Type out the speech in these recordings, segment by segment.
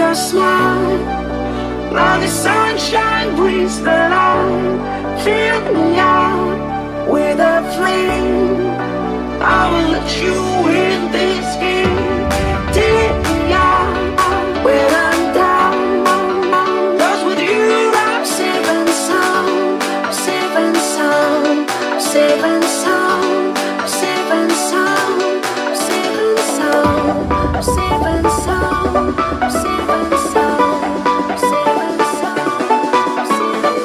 your smile. Now the sunshine brings the light. Fill me out with a flame. I will let you in this game. Take me out when I'm down. 'Cause with you I'm safe and sound. I'm safe and sound. I'm safe and sound. I'm safe and sound. I'm safe and sound. I'm safe and sound. I'm safe and sound. I'm safe and sound. I'm safe and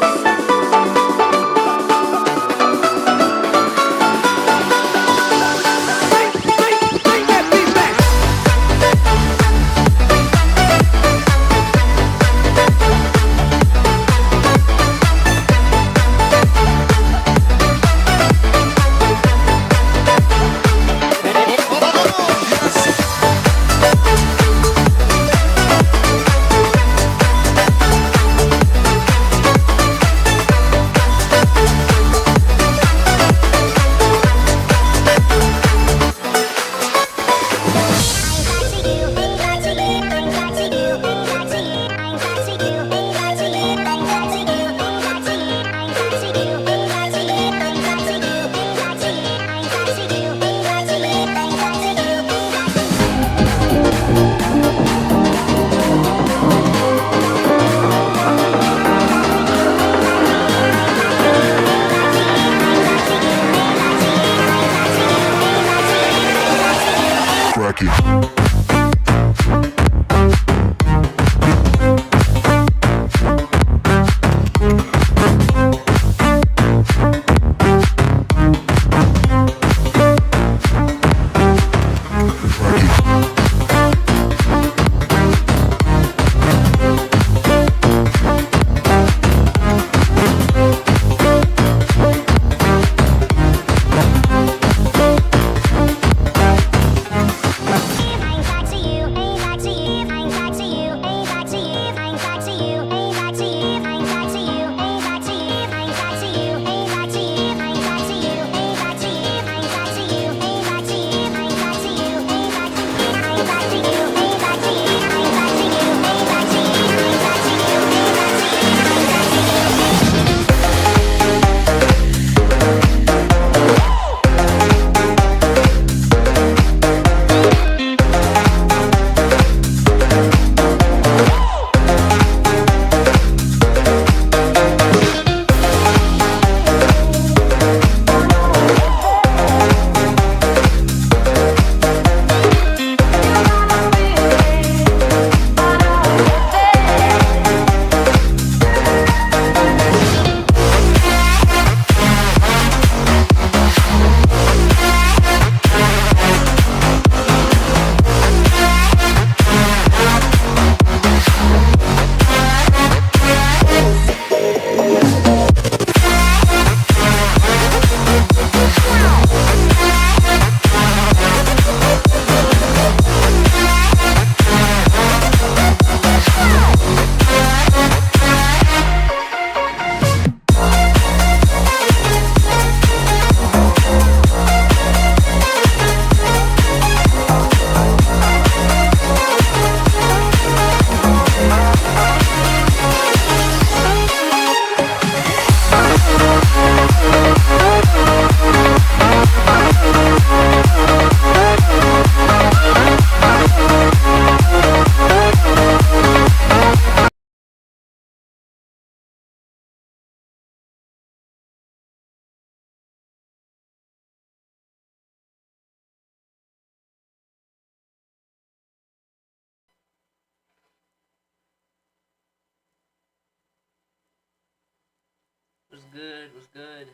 Was good, was good.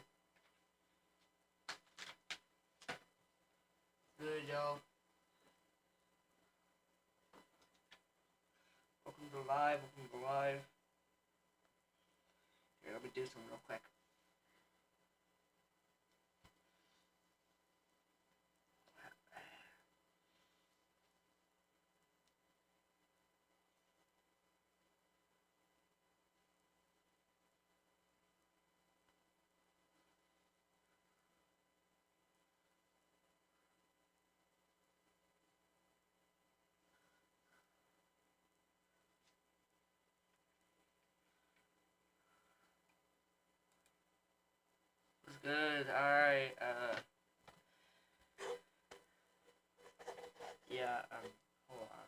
Good, y'all. Welcome to live, welcome to live. Here, let me do something real quick. good? Alright, yeah, hold on.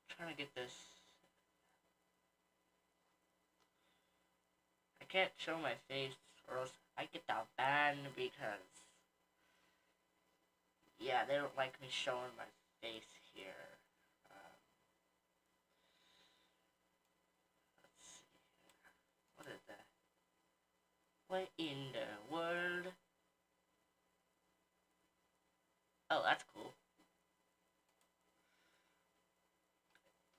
I'm trying to get this. I can't show my face or else I get the ban because, yeah, they don't like me showing my face here. Let's see here. What is that? What in the world? Oh, that's cool.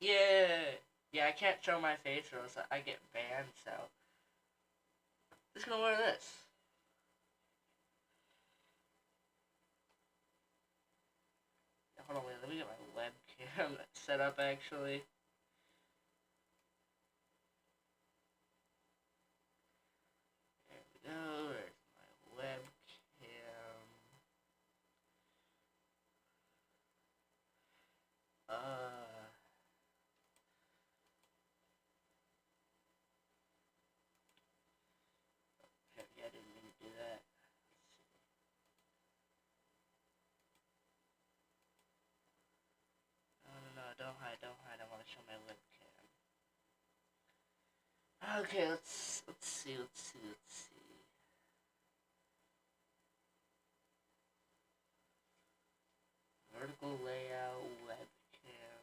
Yeah! Yeah, I can't show my face or else I get banned, so I'm just gonna wear this. Hold on, wait, let me get my webcam set up actually. There we go, there's my webcam. Yeah, I didn't mean to do that. No, don't hide, I want to show my webcam. Okay, let's see. Vertical layout, webcam,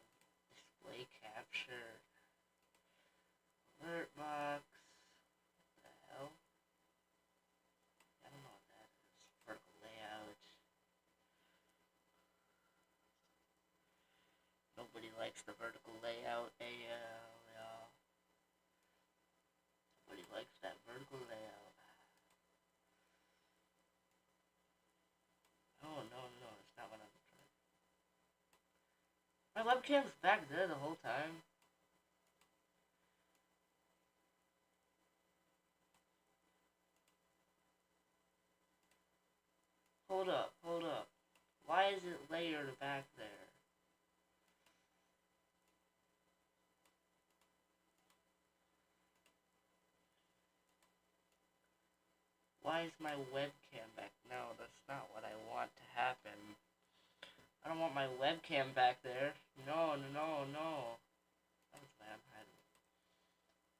display capture, alert box. What the hell? I don't know what that is. Vertical layout. Nobody likes the vertical layout. Y'all. Nobody likes that vertical layout. Oh no, it's not what I'm trying. My webcam's back there the whole time. Hold up. Why is it layered back there? Why is my webcam back? No, that's not what I want to happen. I don't want my webcam back there. No. That was bad.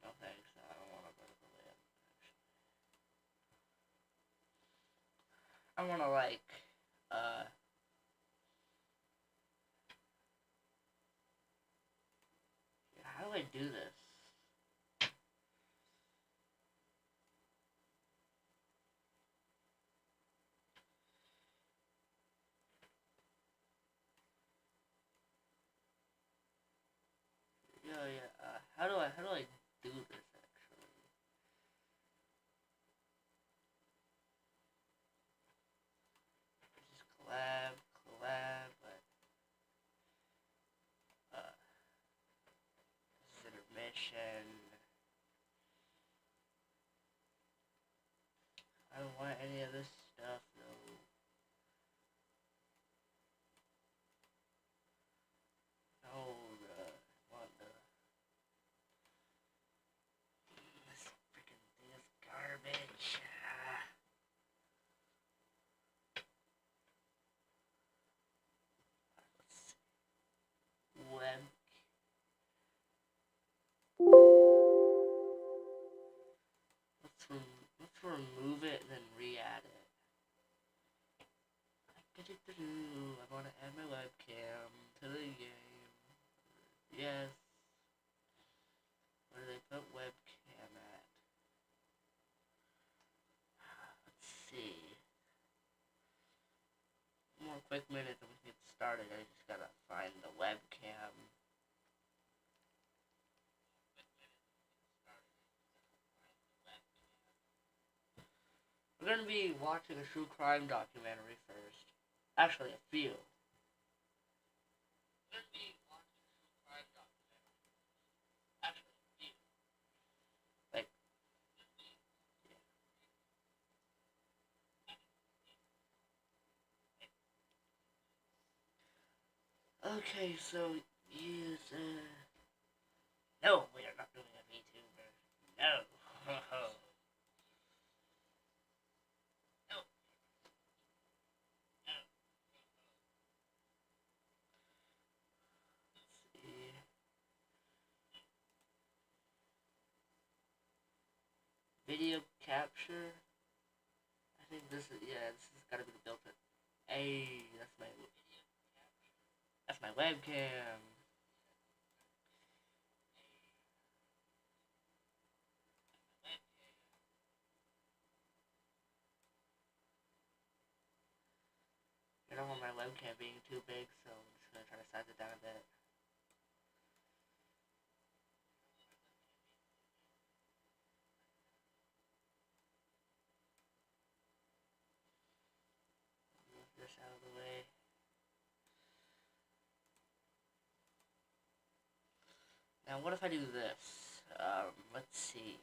No thanks. I don't want a vertical layout. I want to how do I do this? Yeah. How do I do this actually? Just collab, but this is intermission. I don't want any of this stuff though. No, want this freaking thing is garbage. Let's see. Web. Let's remove it and then re-add it. I want to add my webcam to the game. Yes. Where do they put webcam at? Let's see. One more quick minute and we can get started. I just gotta find the webcam. We're gonna be watching a true crime documentary first. Actually, a few. We're gonna be watching a true crime documentary. Actually, a few. Like, yeah. Okay, so use no, we are not doing a VTuber. No. video capture. I think this is, yeah, this has gotta be the built-in. Hey, that's my webcam. I don't want my webcam being too big, so I'm just gonna try to size it down a bit. Move this out of the way. Now, what if I do this? Let's see.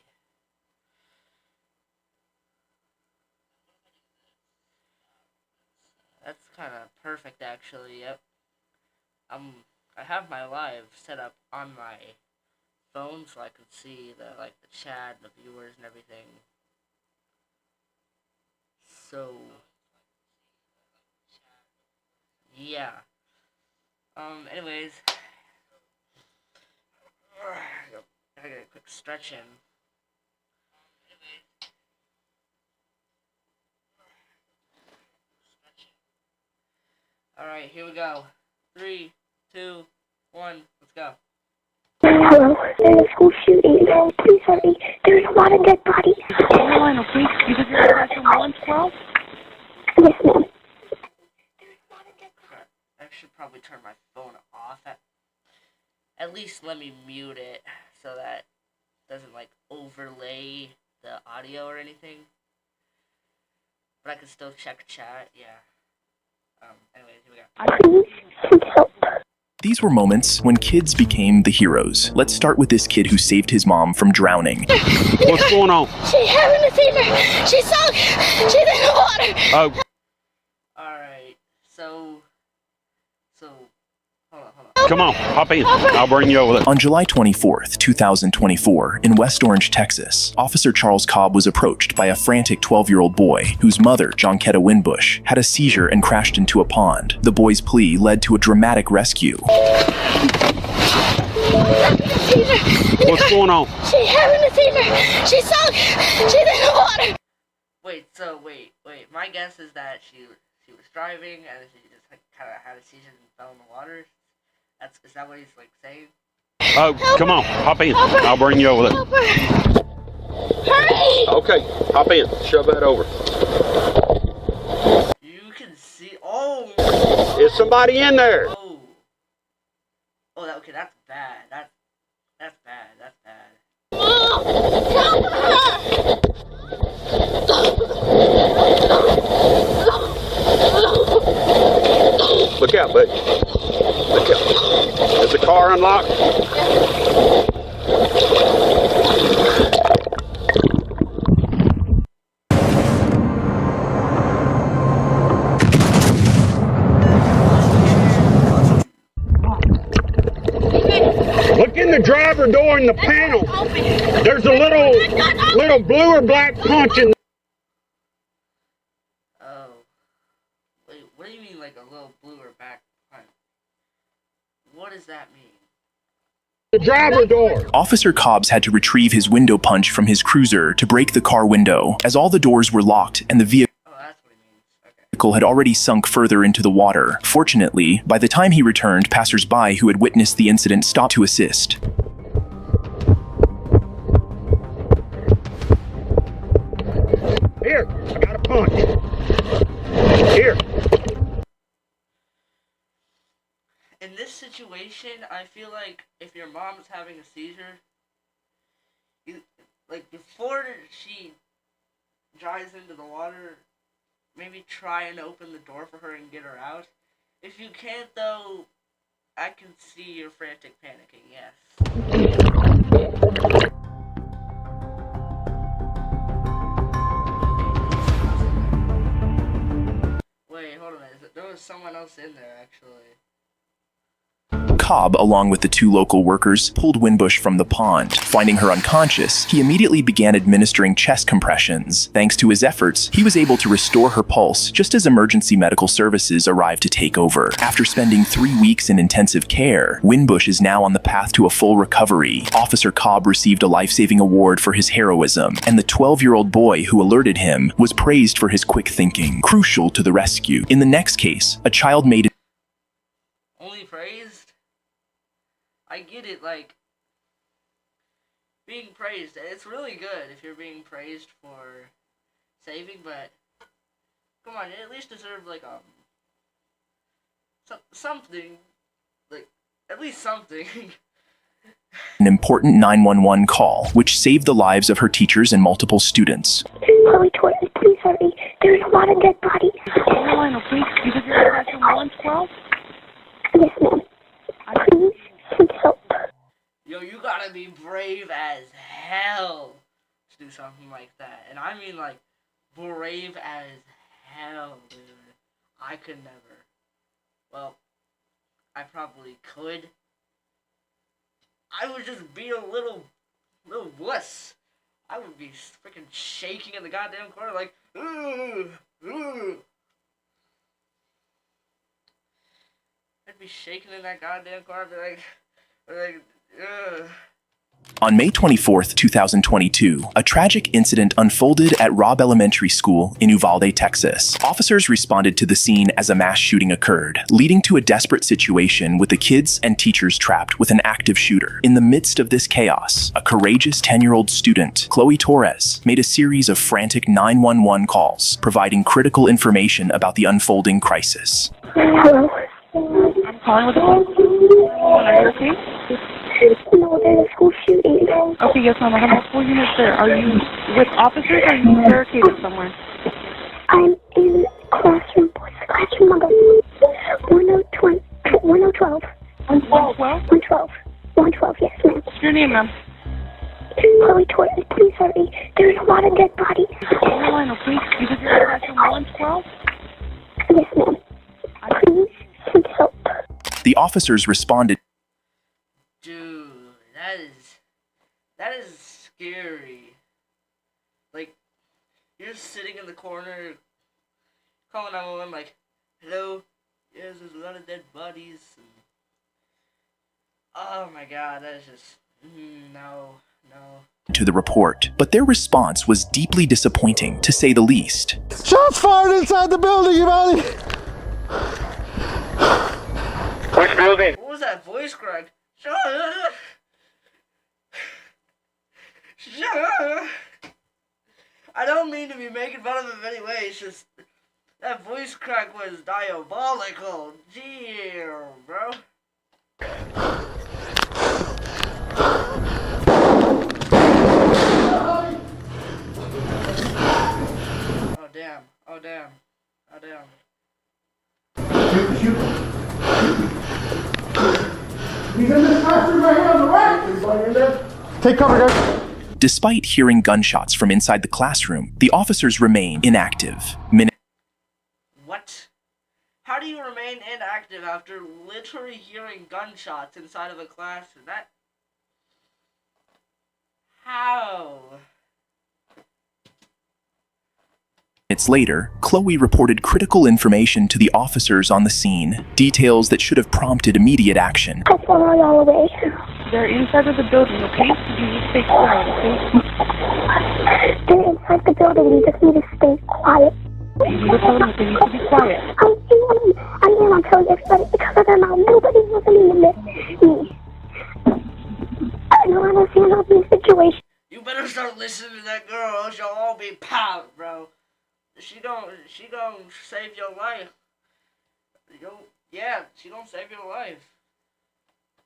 That's kind of perfect, actually. Yep. I have my live set up on my phone, so I can see the chat, the viewers, and everything. So, yeah. Anyways, I get a quick stretch in. Alright, here we go. 3, 2, 1, let's go. Hello, there's a school shooting. Please hurry. There's a lot of dead bodies. Carolina, please, you give your address from 112? Yes, ma'am. I should probably turn my phone off. At least let me mute it so that it doesn't overlay the audio or anything. But I can still check chat, yeah. Anyways, here we go. Please, help. These were moments when kids became the heroes. Let's start with this kid who saved his mom from drowning. What's going on? She's having a fever. She's sunk. She's in the water. Oh, Alright, so, hold on. come on, hop in. I'll bring you over there. On July 24th, 2024, in West Orange, Texas, Officer Charles Cobb was approached by a frantic 12-year-old boy whose mother, Jonketta Winbush, had a seizure and crashed into a pond. The boy's plea led to a dramatic rescue. What's going on? She's having a fever. She's sunk. She's in the water. Wait, my guess is that she was driving and she just kind of had a seizure and fell in the water. Is that what he's saying? Oh, come on, hop in. I'll bring you over there. Hurry. Okay, hop in. Shove that over. You can see. Oh. Is somebody in there? Oh. Oh, okay. That's bad. That's bad. That's bad. Help her. Look out, buddy. Look out. Is the car unlocked? Look in the driver door in the panel. There's a little blue or black punch in. Oh. Wait, what do you mean a little blue or black punch? What does that mean? The driver door. Officer Cobbs had to retrieve his window punch from his cruiser to break the car window, as all the doors were locked and the vehicle Oh, that's what he means. Okay. had already sunk further into the water. Fortunately, by the time he returned, passers-by who had witnessed the incident stopped to assist. Here, I got a punch. Here. In this situation, I feel like if your mom's having a seizure, before she dives into the water, maybe try and open the door for her and get her out. If you can't, though, I can see your frantic panicking, yes. Wait, hold on. There was someone else in there, actually. Cobb, along with the 2 local workers, pulled Winbush from the pond. Finding her unconscious, he immediately began administering chest compressions. Thanks to his efforts, he was able to restore her pulse just as emergency medical services arrived to take over. After spending 3 weeks in intensive care, Winbush is now on the path to a full recovery. Officer Cobb received a life-saving award for his heroism, and the 12-year-old boy who alerted him was praised for his quick thinking, crucial to the rescue. In the next case, a child made Only praised? I get it, like, being praised, it's really good if you're being praised for saving, but come on, you at least deserve, like, something, like, at least something. an important 911 call, which saved the lives of her teachers and multiple students. Chloe Torres, please hurry. There's a lot of dead bodies. Carolina, please, you said you're in classroom 112? Yes, ma'am. Please, please help. Yo, you gotta be brave as hell to do something like that. And I mean, like, brave as hell, dude. I could never. Well, I probably could. I would just be a little wuss. I would be freaking shaking in the goddamn corner like, ooh, ooh. I'd be shaking in that goddamn corner, be like, ugh. On May 24, 2022, a tragic incident unfolded at Robb Elementary School in Uvalde, Texas. Officers responded to the scene as a mass shooting occurred, leading to a desperate situation with the kids and teachers trapped with an active shooter. In the midst of this chaos, a courageous 10-year-old student, Chloe Torres, made a series of frantic 911 calls, providing critical information about the unfolding crisis. Hello. I'm calling with the police. Are you okay? No, there's a school shooting. Okay, yes, ma'am. I have multiple units there. Are you with officers or are you barricaded somewhere? I'm in classroom number 112. 112? 112, yes, ma'am. What's your name, ma'am? Chloe Torres, please hurry. There's a lot of dead bodies. Carolina, please, you said you're in classroom 112? Yes, ma'am. Please, please help. The officers responded. Dude, that is scary. Like, you're just sitting in the corner, calling 911 like, hello, yes, there's a lot of dead bodies. And, oh my god, that is just, no. To the report, but their response was deeply disappointing, to say the least. Shots fired inside the building, Uvalde! Which building? What was that voice crack? Shut up! Shut up! I don't mean to be making fun of him anyway, it's just, that voice crack was diabolical. Damn, bro. Oh damn, oh damn, oh damn. He's in this classroom right here on the right! Take cover, guys. Despite hearing gunshots from inside the classroom, the officers remain inactive. What? How do you remain inactive after literally hearing gunshots inside of a classroom? How? Minutes later, Chloe reported critical information to the officers on the scene, details that should have prompted immediate action. I saw her all away. They're inside of the building, okay? You just stay quiet, okay? They're inside the building. You just need to stay quiet. You need to tell them that they need to be quiet. I am. I'm telling everybody because of them. Nobody's listening to me. I don't understand all these situations. You better start listening to that girl, or else you'll all be pout, bro. She gon' save your life. She gon' save your life.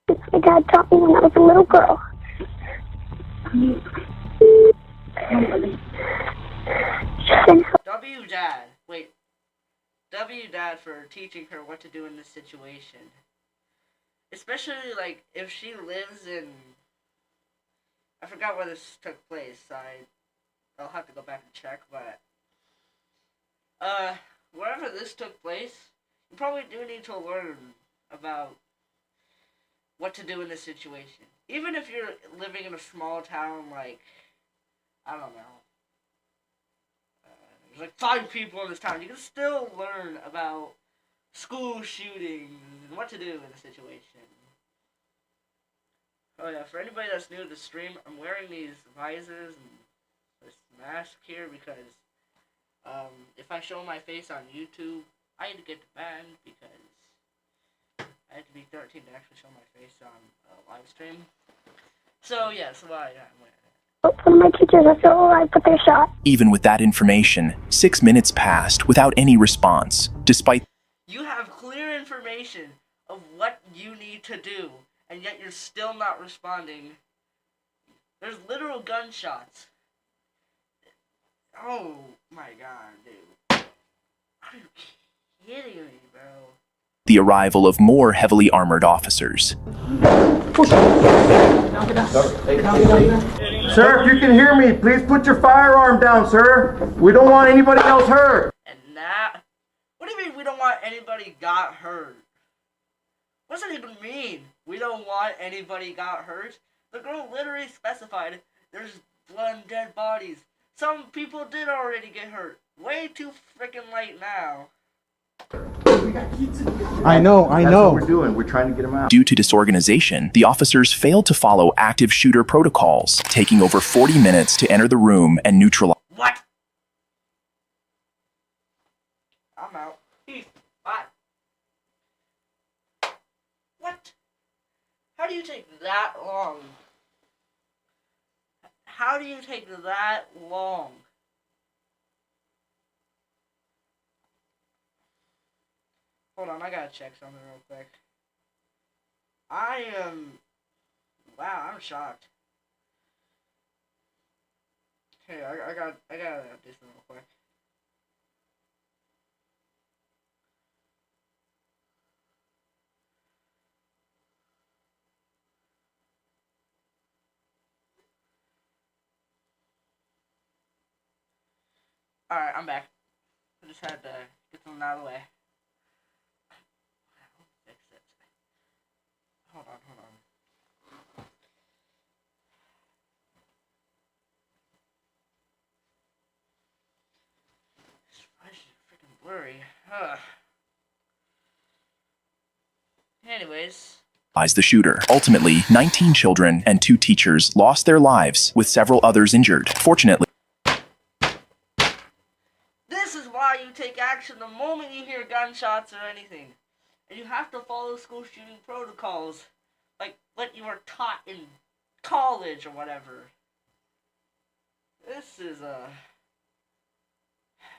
My dad taught me when I was a little girl. W dad for teaching her what to do in this situation. Especially, like, if she lives in... I forgot where this took place. I'll have to go back and check, but... wherever this took place, you probably do need to learn about what to do in this situation. Even if you're living in a small town, like, I don't know, there's like 5 people in this town, you can still learn about school shootings and what to do in a situation. Oh yeah, for anybody that's new to the stream, I'm wearing these visors and this mask here because if I show my face on YouTube, I need to get banned because I have to be 13 to actually show my face on a live stream. So yeah, so I'm wearing it. One of my teachers are still alive, but they're shot. Even with that information, 6 minutes passed without any response, despite You have clear information of what you need to do, and yet you're still not responding. There's literal gunshots. Oh my god, dude. Are you kidding me, bro? the arrival of more heavily armored officers. Sir, if you can hear me, please put your firearm down, sir. We don't want anybody else hurt. And now, what do you mean we don't want anybody got hurt? What does that even mean? We don't want anybody got hurt? The girl literally specified there's blood and dead bodies. Some people did already get hurt. Way too freaking late now. I know. That's what we're doing. We're trying to get them out. Due to disorganization, the officers failed to follow active shooter protocols, taking over 40 minutes to enter the room and neutralize. What? I'm out. Peace. Bye. What? How do you take that long? How do you take that long? Hold on, I gotta check something real quick. Wow, I'm shocked. Okay, I gotta do something real quick. Alright, I'm back. I just had to get something out of the way. Fix it. Hold on. Why is it freaking blurry? Ugh. Anyways. The shooter. Ultimately, 19 children and 2 teachers lost their lives, with several others injured. Fortunately, This is why you take action the moment you hear gunshots or anything. And you have to follow school shooting protocols. Like what you were taught in college or whatever. This is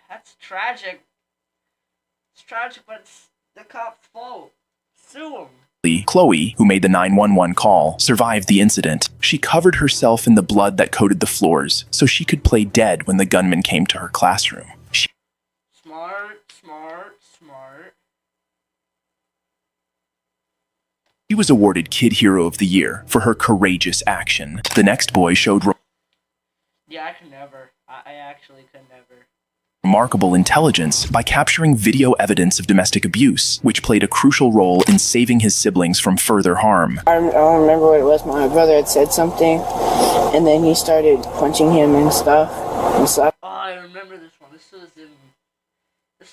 that's tragic. It's tragic, but it's the cop's fault. Sue him. Chloe, who made the 911 call, survived the incident. She covered herself in the blood that coated the floors so she could play dead when the gunman came to her classroom. Smart. She was awarded Kid Hero of the Year for her courageous action. The next boy showed Yeah, I could never. I actually could never. remarkable intelligence by capturing video evidence of domestic abuse, which played a crucial role in saving his siblings from further harm. I don't remember what it was. My brother had said something, and then he started punching him and stuff. Oh, I remember this one. This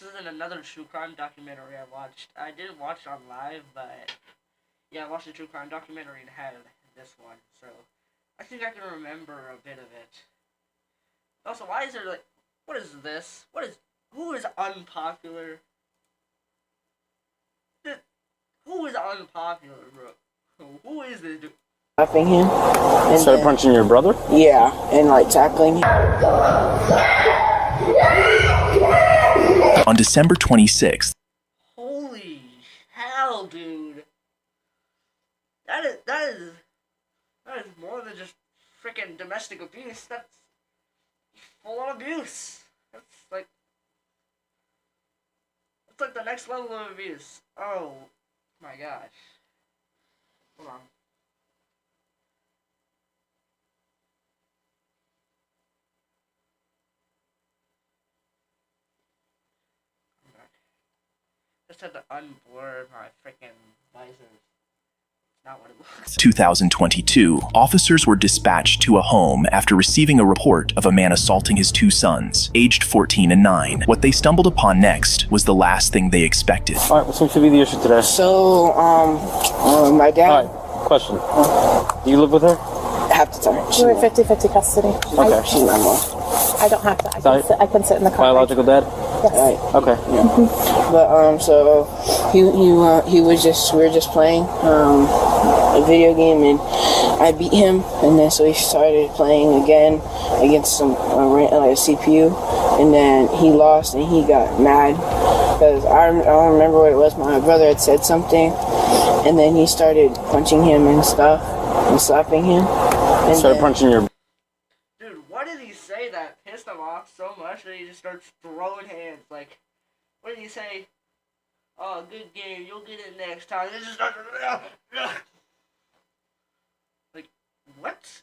is in another true crime documentary I watched. I didn't watch it on live, but yeah, I watched a true crime documentary and had this one, so I think I can remember a bit of it. Also, why is there like, what is this? Who is unpopular? Who is unpopular, bro? Who is this dude? Slapping him. And Started punching your brother? Yeah, and like tackling him. On December 26th, Holy hell, dude! That is more than just freaking domestic abuse. That's full on abuse. That's like the next level of abuse. Oh my gosh. Hold on. I'm back. Just had to unblur my freaking visors. not what it looks. 2022, officers were dispatched to a home after receiving a report of a man assaulting his two sons, aged 14 and 9. What they stumbled upon next was the last thing they expected. All right, what seems to be the issue today? So, my dad... All right, question. Do you live with her? Half the time. We're 50-50 custody. Okay. She's my mom. I don't have to. I can sit in the car. Biological dad? Yes. Right. Okay. Yeah. But, so, we were just playing, a video game, and I beat him, and then so he started playing again against some, like a CPU, and then he lost, and he got mad, because I don't remember what it was. My brother had said something, and then he started punching him and stuff, and slapping him. And started punching your... Dude, what did he say that pissed him off so much that he just starts throwing hands? Like, what did he say? Oh, good game, you'll get it next time. It just starts... Like, what?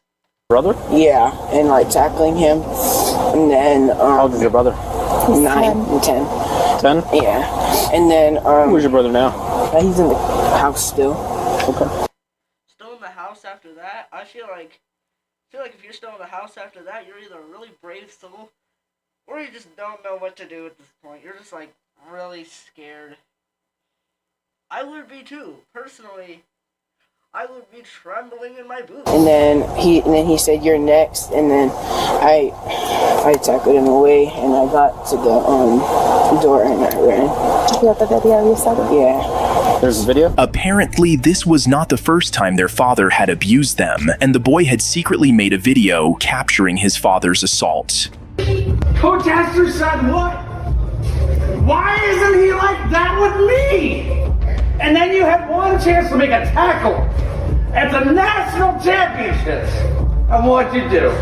Brother? Yeah, and like tackling him, and then how old is your brother? 9 and 10. 10? Yeah, and then where's your brother now? He's in the house still. Okay. Still in the house after that? I feel like if you're still in the house after that, you're either a really brave soul, or you just don't know what to do at this point. You're just like really scared. I would be too, personally. I would be trembling in my boots. And then he said, "You're next." And then I tackled him away, and I got to the door and I ran. You got the video? You said it? Yeah. There's a video? Apparently, this was not the first time their father had abused them, and the boy had secretly made a video capturing his father's assault. Coach asked your son what? Why isn't he like that with me? And then you had one chance to make a tackle at the national championships. And what'd you do?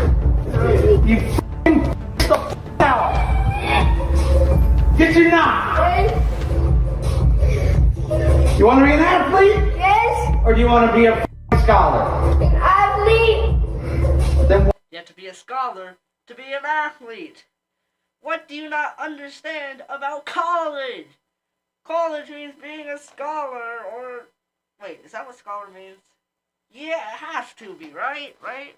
You f***ing the f*** out. Did you not? You want to be an athlete? Yes. Or do you want to be a f***ing scholar? An athlete. Then You have to be a scholar to be an athlete. What do you not understand about college? College means being a scholar, or... Wait, is that what scholar means? Yeah, it has to be, right? Right?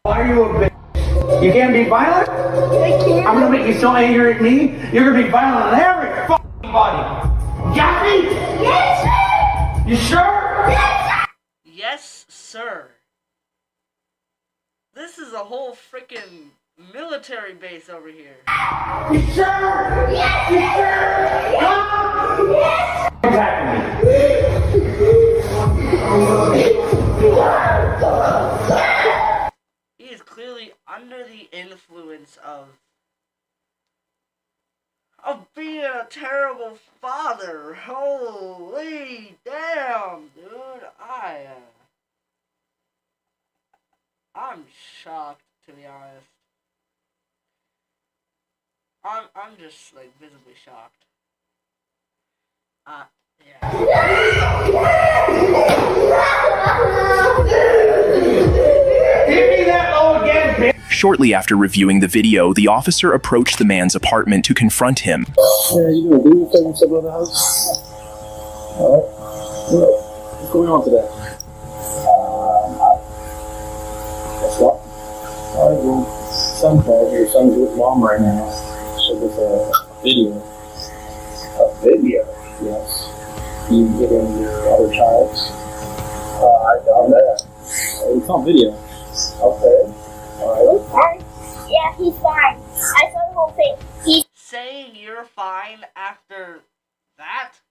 why are you a bitch? You can't be violent? I'm gonna make you so angry at me, you're gonna be violent on every f***ing body. Got me? Yes, sir. You sure? Yes, sir. This is a whole freaking military base over here. You sure? Yes, You sir. sure? Huh? Yes. Exactly. He is clearly under the influence of being a terrible father. Holy damn, dude. I'm shocked, to be honest. I'm just like visibly shocked. Yeah. Give me that low again, bitch. Shortly after reviewing the video, the officer approached the man's apartment to confront him. Yeah, you doing? Do you taking something in the house? Alright. What's going on today? What's what? Alright, well, son called. Your son's with mom right now. So there's a video. A video? Yes. You get in your other child's? I doubt that. It's on video. Okay. Alright. Fine. Yeah, he's fine. I saw the whole thing. Saying you're fine after that?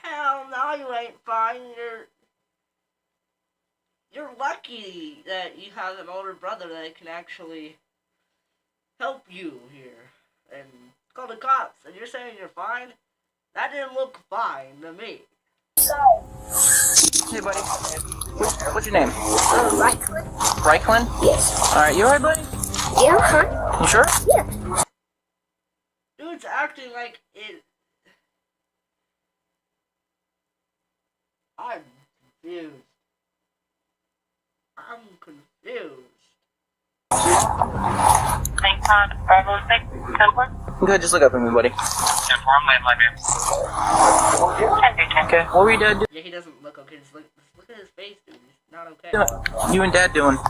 Hell no, you ain't fine. You're lucky that you have an older brother that can actually help you here and call the cops. And you're saying you're fine? That didn't look fine to me. Hey, buddy. What's your name? Reichland. Reichland? Yes. Alright, you alright, buddy? Yeah, huh? You sure? Yeah. Dude's acting like it. I'm confused. Good, just look up at me, buddy. Okay, what were your dad doing? Yeah, he doesn't look okay. Just look at his face, dude. He's not okay. You and dad doing? He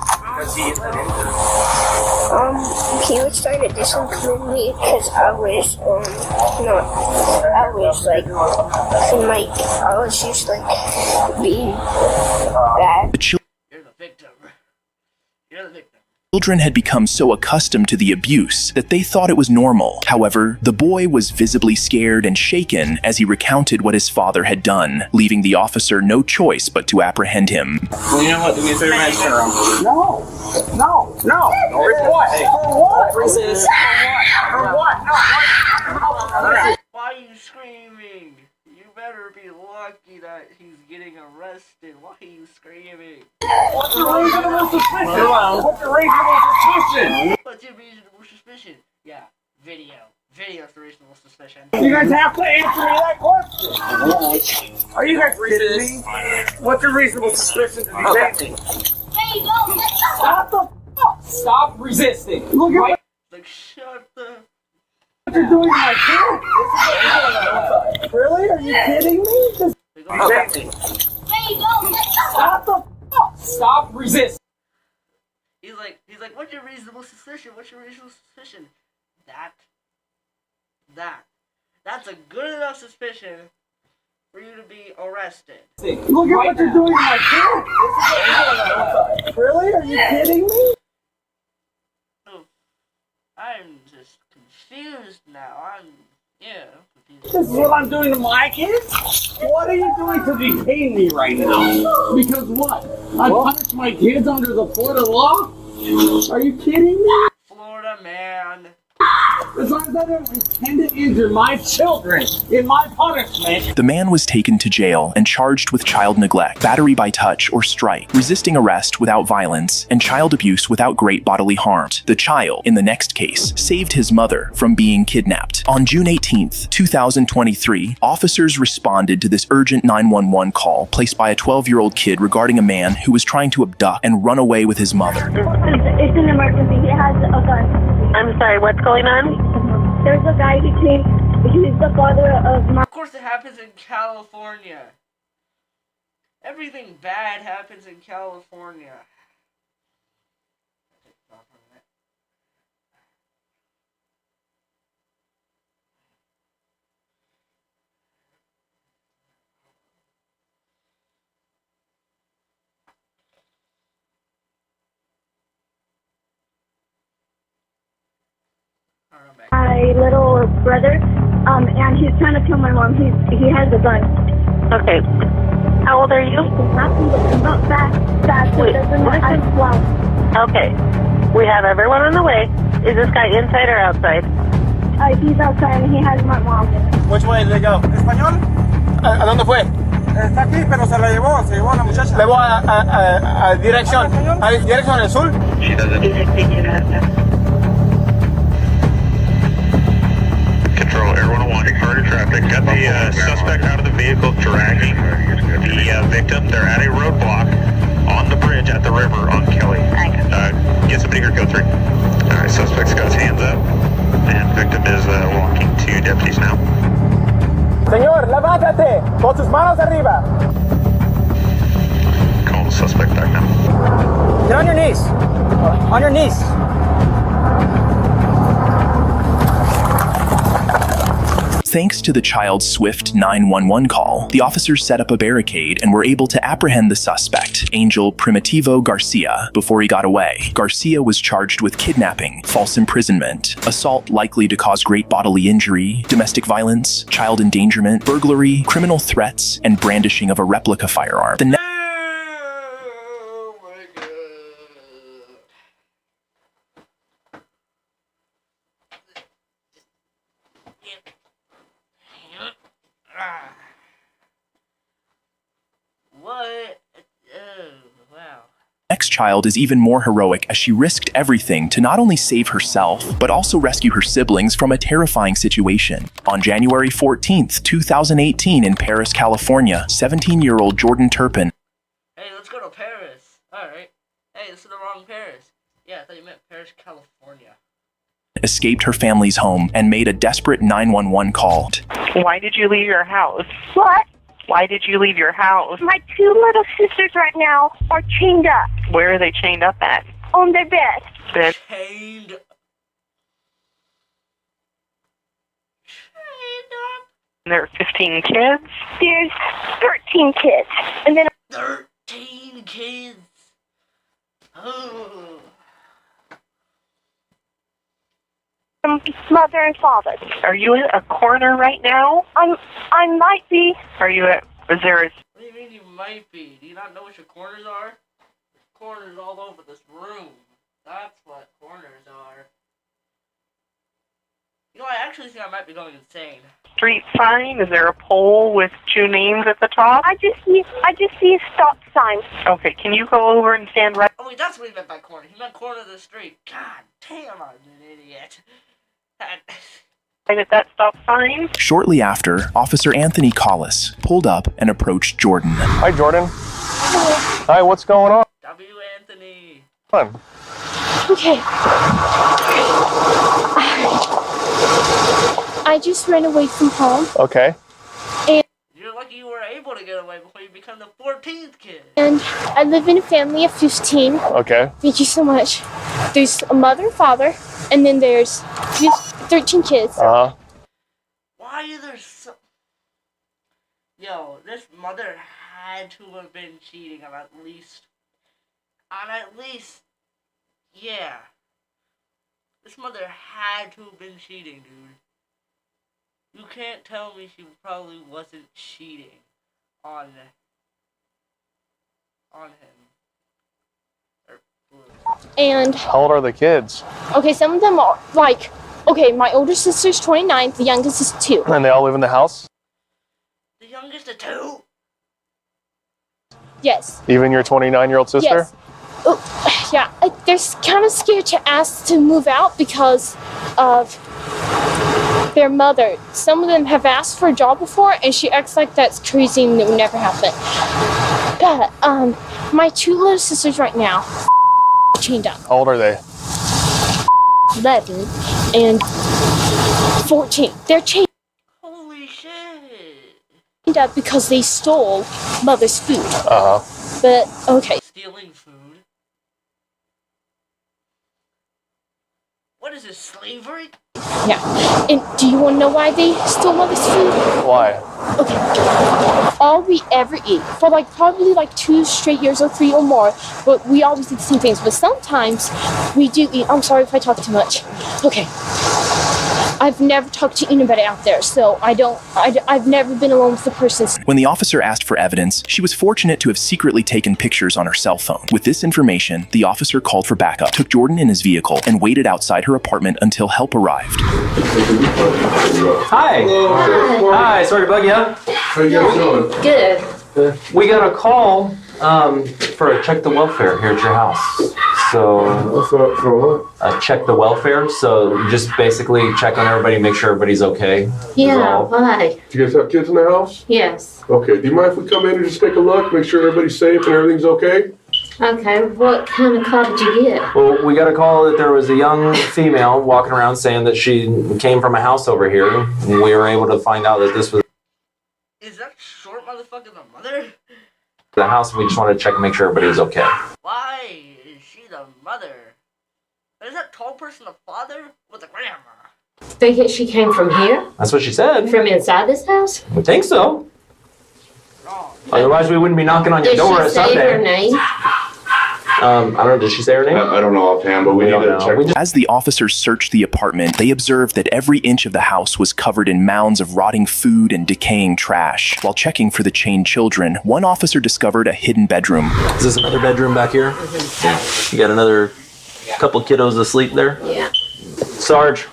was trying to discipline me because I was, I was just like being bad. You're the victim. You're the victim. Children had become so accustomed to the abuse that they thought it was normal. However, the boy was visibly scared and shaken as he recounted what his father had done, leaving the officer no choice but to apprehend him. Well, you know what? Do me a favor, man. Turn around. No. For what? For what? Resist. For what? No. Why are you screaming? You better be lucky that he's getting arrested. Why are you screaming? What's your reasonable suspicion? What's your reasonable suspicion? What's your reasonable suspicion? Yeah, video. Video's the reasonable suspicion. You guys have to answer me that question. Are you guys kidding me? What's your reasonable suspicion to be taking? Stop the fuck! Stop resisting. Look at Like, shut the... what you're doing to my kid. Really? Are you kidding me? Stop the fuck! Stop resisting. He's like, what's your reasonable suspicion? What's your reasonable suspicion? That's a good enough suspicion for you to be arrested. Look at what you're doing to my kid. Really? Are you kidding me? I'm just confused now. Confused. This is what I'm doing to my kids? What are you doing to detain me right now? Because what? I punish my kids under the Florida law? Are you kidding me? Florida man. As long as I don't intend to injure my children in my punishment. The man was taken to jail and charged with child neglect, battery by touch or strike, resisting arrest without violence, and child abuse without great bodily harm. The child, in the next case, saved his mother from being kidnapped. On June 18th, 2023, officers responded to this urgent 911 call placed by a 12-year-old kid regarding a man who was trying to abduct and run away with his mother. It's an emergency. He has a gun. I'm sorry, what's going on? There's a guy he's the father of my... Of course it happens in California. Everything bad happens in California. My little brother, and he's trying to kill my mom. He has a gun. Okay. How old are you? Not fast. Wait, okay. We have everyone on the way. Is this guy inside or outside? He's outside and he has my mom. Which way did they go? ¿Español? ¿A dónde fue? Está aquí, pero se la llevó la muchacha. Le voy a dirección. ¿A dirección al sur? Control, Air 101, harder traffic. Got the suspect out of the vehicle dragging the victim. They're at a roadblock on the bridge at the river on Kelly. Get somebody here, go 3. Alright, suspect's got his hands up. And victim is walking to deputies now. Señor, levántate! Con sus manos arriba! Call the suspect back now. Get on your knees! On your knees! Thanks to the child's swift 911 call, the officers set up a barricade and were able to apprehend the suspect, Angel Primitivo Garcia, before he got away. Garcia was charged with kidnapping, false imprisonment, assault likely to cause great bodily injury, domestic violence, child endangerment, burglary, criminal threats, and brandishing of a replica firearm. What? Oh, wow. Next child is even more heroic as she risked everything to not only save herself, but also rescue her siblings from a terrifying situation. On January 14th, 2018 in Paris, California, 17-year-old Jordan Turpin. Hey, let's go to Paris. Alright. Hey, this is the wrong Paris. Yeah, I thought you meant Paris, California. escaped her family's home and made a desperate 911 call. Why did you leave your house? What? Why did you leave your house? My two little sisters right now are chained up Where are they chained up at? on their bed. Bed. Chained up. There are 15 kids? There's 13 kids. And then 13 kids. Oh. mother and father. Are you at a corner right now? I might be. Are you at, is there a... What do you mean you might be? Do you not know what your corners are? There's corners all over this room. That's what corners are. You know, I actually think I might be going insane. street sign? Is there a pole with two names at the top? I just see a stop sign. Okay, can you go over and stand right... Oh wait, that's what he meant by corner. He meant corner of the street. God damn, I'm an idiot. Right at that stop sign? Shortly after, Officer Anthony Collis pulled up and approached Jordan. Hi, Jordan. Hi, what's going on? W. Anthony. Come on. Okay. I just ran away from home. Okay. You're lucky you were able to get away before you become the 14th kid. And I live in a family of 15. Okay. Thank you so much. There's a mother and father, and then there's 13 kids. Uh-huh. Why is there so... Yo, this mother had to have been cheating on at least... Yeah. This mother had to have been cheating, dude. You can't tell me she probably wasn't cheating on him. And How old are the kids? okay, some of them are like, okay, my older sister's 29, the youngest is 2. And they all live in the house? The youngest of 2? Yes. Even your 29-year-old sister? Yes. Oh, yeah, they're kind of scared to ask to move out because of their mother. Some of them have asked for a job before, and she acts like that's crazy and it would never happen. But my 2 little sisters right now chained up. How old are they? 11 and 14. They're chained Holy shit! up because they stole mother's food. Uh-huh. But okay. Stealing food? What is this, slavery? Yeah. And do you want to know why they stole mother's food? Why? Okay. All we ever eat for like probably like 2 straight years or 3 or more, but we always eat the same things. But sometimes we do eat. I'm sorry if I talk too much. Okay. I've never talked to anybody out there, so I've never been alone with the person. When the officer asked for evidence, she was fortunate to have secretly taken pictures on her cell phone. With this information, the officer called for backup, took Jordan in his vehicle, and waited outside her apartment until help arrived. Hi. Hi, sorry to bug you. How you guys doing? Good. We got a call for a check the welfare here at your house. So For what? check the welfare. So just basically check on everybody, make sure everybody's okay. Yeah, why? Do you guys have kids in the house? Yes. Okay, do you mind if we come in and just take a look, make sure everybody's safe and everything's okay? Okay, what kind of call did you get? Well, we got a call that there was a young female walking around saying that she came from a house over here. And we were able to find out that this was Is that short motherfucker the mother? the house. We just wanted to check and make sure everybody was okay. Why is she the mother? Is that tall person the father with the grandma? Think she came from here? That's what she said. From inside this house? We think so. Otherwise, we wouldn't be knocking on your door at Sunday. Did she say her name? I don't know. Did she say her name? I don't know offhand, but we need to check. As the officers searched the apartment, they observed that every inch of the house was covered in mounds of rotting food and decaying trash. While checking for the chained children, one officer discovered a hidden bedroom. Is this another bedroom back here? Yeah. You got another couple kiddos asleep there? Yeah. Sarge,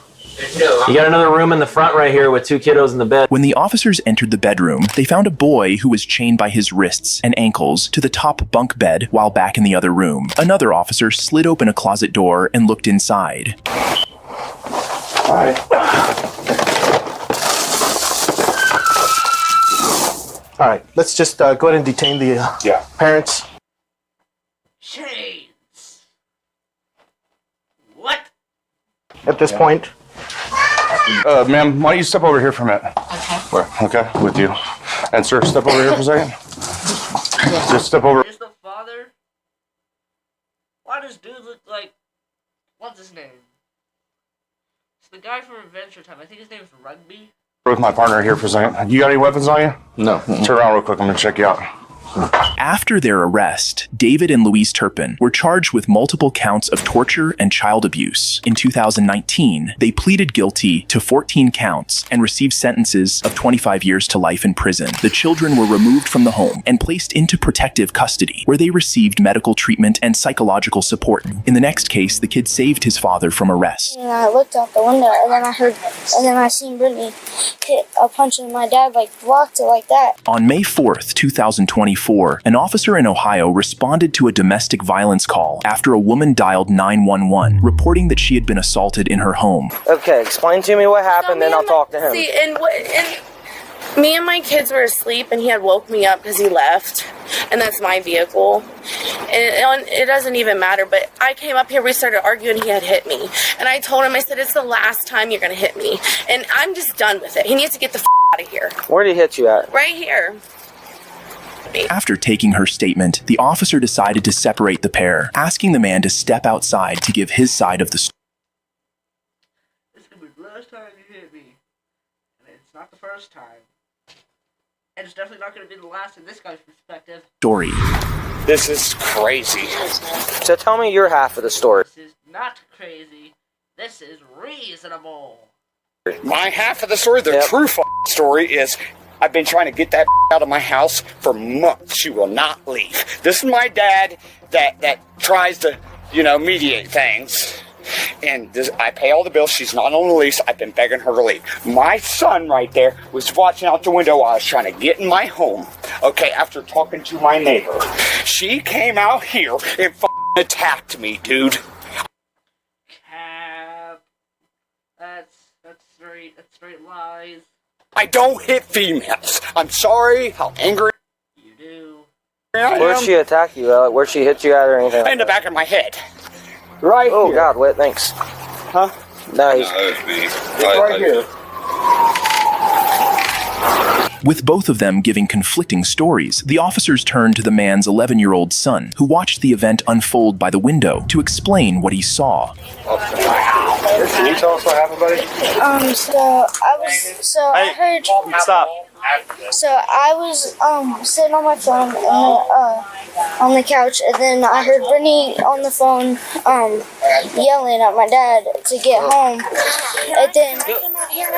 you got another room in the front right here with 2 kiddos in the bed. When the officers entered the bedroom, they found a boy who was chained by his wrists and ankles to the top bunk bed while back in the other room. Another officer slid open a closet door and looked inside. Hi. All right, let's just go ahead and detain the parents. Chains. What? at this point. Ma'am, why don't you step over here for a minute? Okay. Where? Okay, with you. And sir, step over here for a second. Just step over. Is the father? Why does dude look like... What's his name? It's the guy from Adventure Time. I think his name is Rugby. With my partner here for a second. You got any weapons on you? No. Turn around real quick. I'm gonna check you out. After their arrest, David and Louise Turpin were charged with multiple counts of torture and child abuse. In 2019, they pleaded guilty to 14 counts and received sentences of 25 years to life in prison. The children were removed from the home and placed into protective custody, where they received medical treatment and psychological support. In the next case, the kid saved his father from arrest. And I looked out the window, and then I seen Brittany hit a punch, and my dad blocked it like that. On May 4th, 2024, an officer in Ohio responded to a domestic violence call after a woman dialed 911, reporting that she had been assaulted in her home. Okay, explain to me what happened, then I'll talk to him. See, and me and my kids were asleep, and he had woke me up because he left, and that's my vehicle. And it doesn't even matter, but I came up here, we started arguing, he had hit me. And I told him, I said, it's the last time you're going to hit me. And I'm just done with it. He needs to get the out of here. Where did he hit you at? Right here. After taking her statement, the officer decided to separate the pair, asking the man to step outside to give his side of the story. This is going to be the last time you hit me. And it's not the first time. And it's definitely not going to be the last in this guy's perspective. This is crazy. So tell me your half of the story. This is not crazy. This is reasonable. My half of the story, the true story is I've been trying to get that out of my house for months. She will not leave. This is my dad that tries to, mediate things. And I pay all the bills. She's not on the lease. I've been begging her to leave. My son right there was watching out the window while I was trying to get in my home. Okay, after talking to my neighbor. She came out here and attacked me, dude. Cap. That's straight lies. I don't hit females. I'm sorry how angry you do. Where'd she attack you? Where'd she hit you at or anything? In the back of my head. Right here. Oh, God, Whit, thanks. Huh? No, he's right here. With both of them giving conflicting stories, the officers turned to the man's 11-year-old son, who watched the event unfold by the window, to explain what he saw. Can you tell us what happened, buddy? I heard. Stop. So I was sitting on my phone on the couch, and then I heard Brittany on the phone yelling at my dad to get home. And then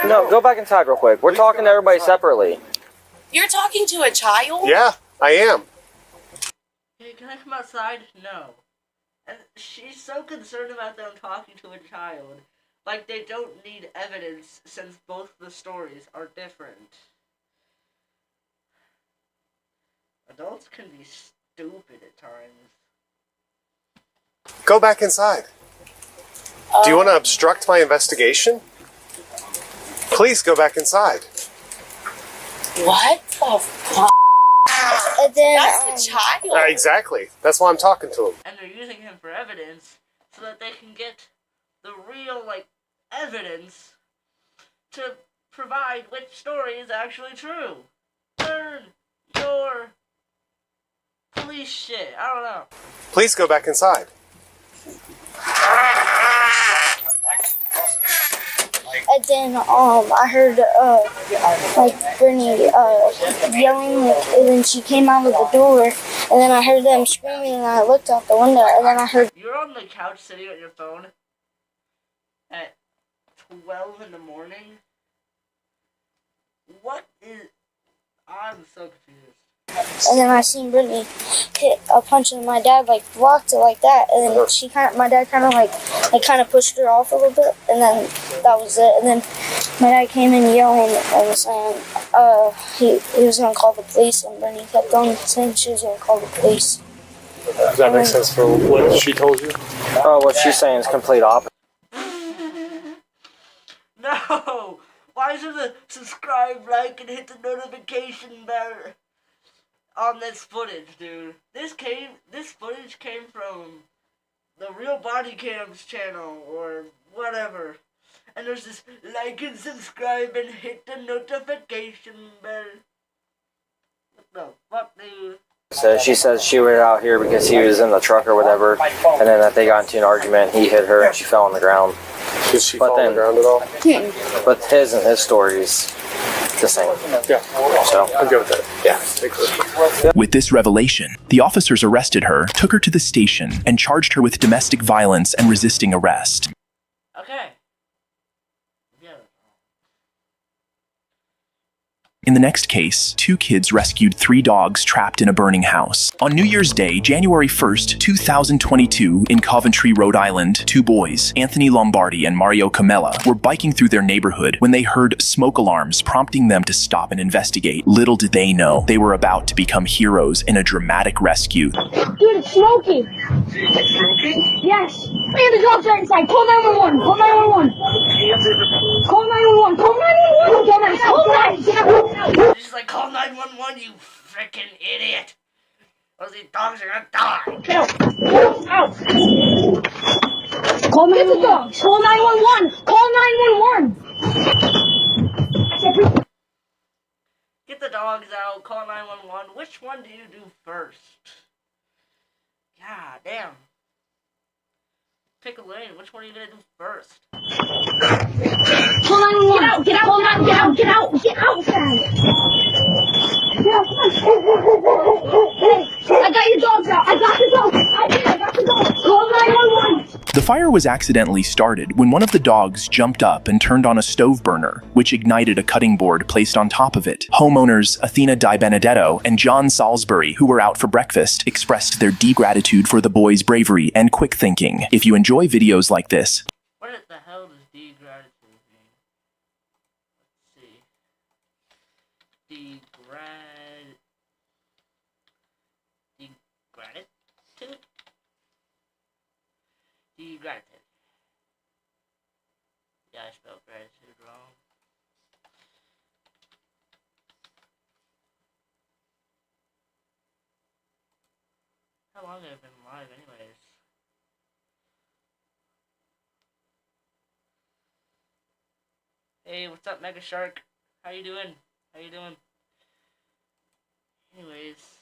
no, go back inside real quick. We're talking to everybody separately. You're talking to a child? Yeah, I am. Hey, can I come outside? No. And she's so concerned about them talking to a child. Like they don't need evidence since both the stories are different. Adults can be stupid at times. Go back inside. Do you want to obstruct my investigation? Please go back inside. What the fuck? And then, that's the child. Exactly. That's why I'm talking to him. And they're using him for evidence so that they can get the real, evidence to provide which story is actually true. Learn your police shit. I don't know. Please go back inside. And then I heard Brittany yelling, and then she came out of the door, and then I heard them screaming, and I looked out the window, and then I heard. You're on the couch sitting on your phone at 12 in the morning? What is... I'm so confused. And then I seen Brittany hit a punch, and my dad blocked it like that, and then my dad kind of pushed her off a little bit, and then that was it. And then my dad came in yelling and saying he was gonna call the police, and Brittany kept on saying she was gonna call the police. Does that make sense for what she told you? Oh, what she's saying is complete opposite. No! Why isn't the subscribe, like, and hit the notification bell on this footage, dude? This footage came from the Real Body Cams channel or whatever. And there's this like and subscribe and hit the notification bell. What the fuck, dude? So she says she was out here because he was in the truck or whatever, and then that they got into an argument. He hit her and she fell on the ground. Did she fall on the ground at all? But his and his stories the same. Yeah. So I'm good with that. Yeah. Take this. With this revelation, the officers arrested her, took her to the station, and charged her with domestic violence and resisting arrest. Okay. In the next case, 2 kids rescued 3 dogs trapped in a burning house. On New Year's Day, January 1st, 2022, in Coventry, Rhode Island, 2 boys, Anthony Lombardi and Mario Camella, were biking through their neighborhood when they heard smoke alarms prompting them to stop and investigate. Little did they know, they were about to become heroes in a dramatic rescue. Dude, it's smoking. It's smoking? Yes. And the dogs are inside. Call 911. Call 911. Call 911. Call 911. Dumbass. Call 911. Just like, call 911, you freaking idiot. Those dogs are gonna die. Get out. Get out. Call 911. Call 911. Call 911. Get the dogs out, call 911. Which one do you do first? God damn. Pick a lane. Which one are you gonna do first? Call 911. Get out. Get out. Call 911. Get out. Get out. Get out. Hey, I got your dogs out. I got the dogs. I got the dogs. Call 911. The fire was accidentally started when one of the dogs jumped up and turned on a stove burner, which ignited a cutting board placed on top of it. Homeowners Athena Di Benedetto and John Salisbury, who were out for breakfast, expressed their deep gratitude for the boys' bravery and quick thinking. If you enjoy videos like this, What the hell does degratitude mean? Let's see. Degratitude? Degratitude. Yeah, I spelled gratitude wrong. How long have I been live anyways? Hey, what's up, Mega Shark? How you doing? How you doing? Anyways.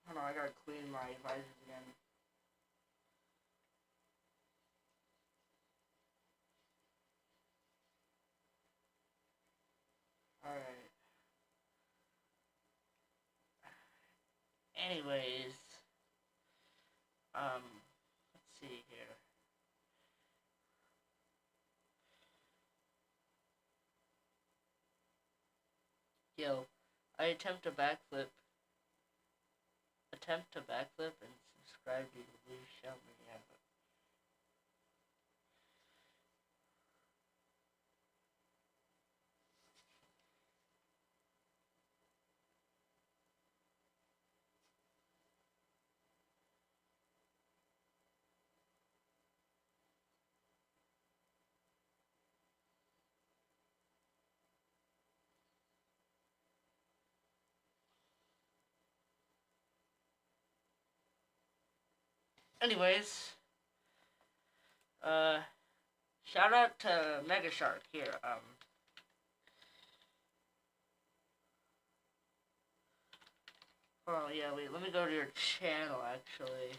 Hold on, I gotta clean my visors again. Alright. Anyways. Let's see here. Yo, I attempt a backflip. Attempt to backflip and subscribe to the Blue Show Me. Anyways, shout out to Mega Shark here. Oh yeah, wait. Let me go to your channel actually.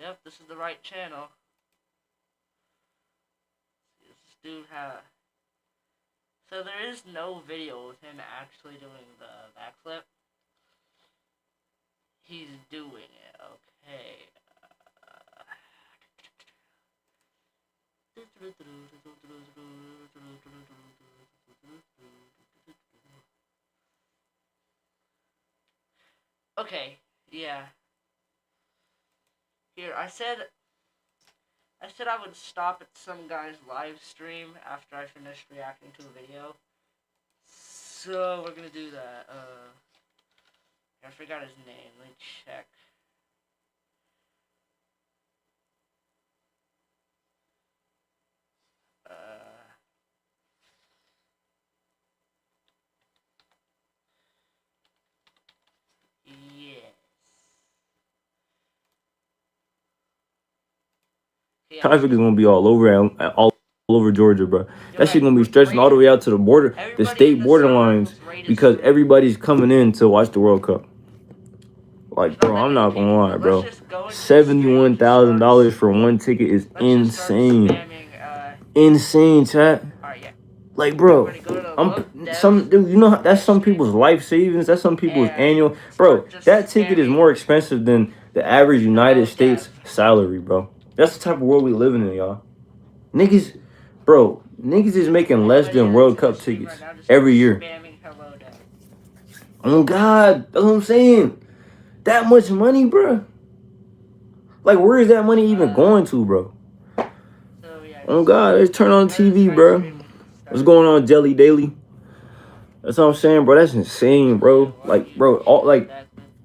Yep, this is the right channel. This dude has. So there is no video with him actually doing the backflip. He's doing it, okay. Okay, yeah. Here, I said I would stop at some guy's live stream after I finished reacting to a video. So we're gonna do that. I forgot his name. Let me check. Traffic is gonna be all over Georgia, bro. That shit gonna be stretching all the way out to the border, the state borderlines, because everybody's coming in to watch the World Cup. Like, bro, I'm not gonna lie, bro. $71,000 for one ticket is insane. Insane, chat. Like, bro, dude, you know, that's some people's life savings. That's some people's annual. Bro, that ticket is more expensive than the average United States salary, bro. That's the type of world we living in, y'all. Niggas is making less than World Cup tickets every year. Oh, God. That's what I'm saying. That much money, bro. Like, where is that money even going to, bro? Oh, God. Let's turn on TV, bro. What's going on, Jelly Daily? That's what I'm saying, bro. That's insane, bro. Like, bro,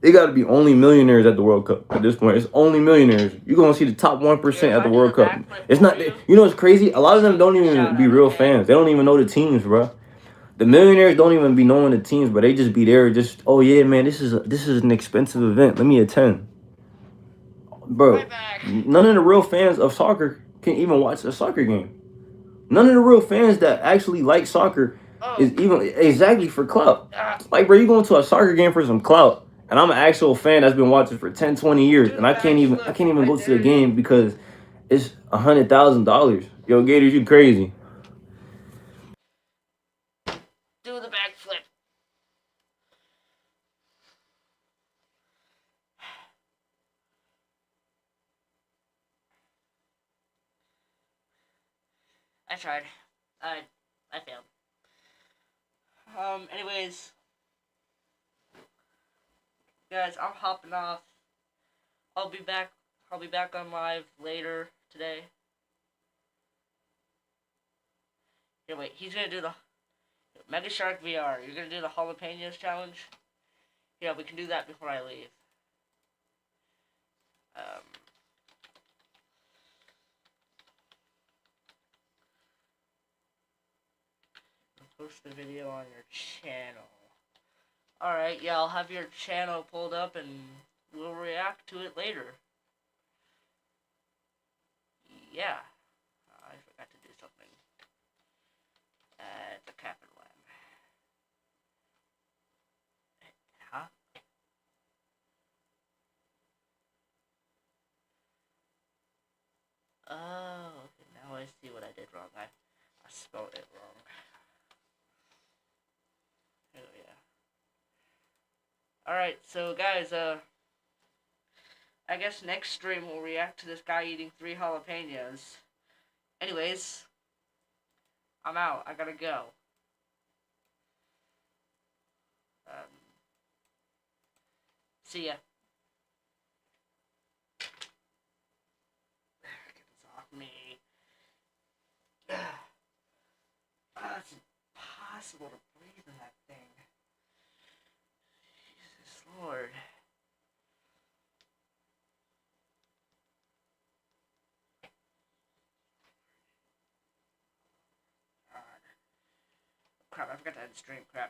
they got to be only millionaires at the World Cup at this point. It's only millionaires. You're going to see the top 1% at the World Cup. It's not, you know what's crazy? A lot of them don't even be real fans. They don't even know the teams, bro. The millionaires don't even be knowing the teams, but they just be there just, oh, yeah, man, this is an expensive event. Let me attend. Bro, none of the real fans of soccer can even watch a soccer game. None of the real fans that actually like soccer is even exactly for clout. Like, bro, you going to a soccer game for some clout, and I'm an actual fan that's been watching for 10, 20 years, and I can't even go to the game because it's $100,000. Yo, Gators, you crazy. Do the backflip. I tried. I failed. Anyways, guys, I'm hopping off. I'll be back on live later today. Here, wait, he's gonna do the Mega Shark VR. You're gonna do the jalapenos challenge? Yeah, we can do that before I leave. Post the video on your channel. Alright, yeah, I'll have your channel pulled up and we'll react to it later. Yeah. I forgot to do something. The capital M. Huh? Oh, okay, now I see what I did wrong. I spelled it wrong. Oh, yeah. Alright, so guys, I guess next stream we'll react to this guy eating 3 jalapenos. Anyways, I'm out. I gotta go. See ya. Get this off me. It's impossible to breathe in that thing. Jesus Lord. Crap, I forgot to end stream. Crap.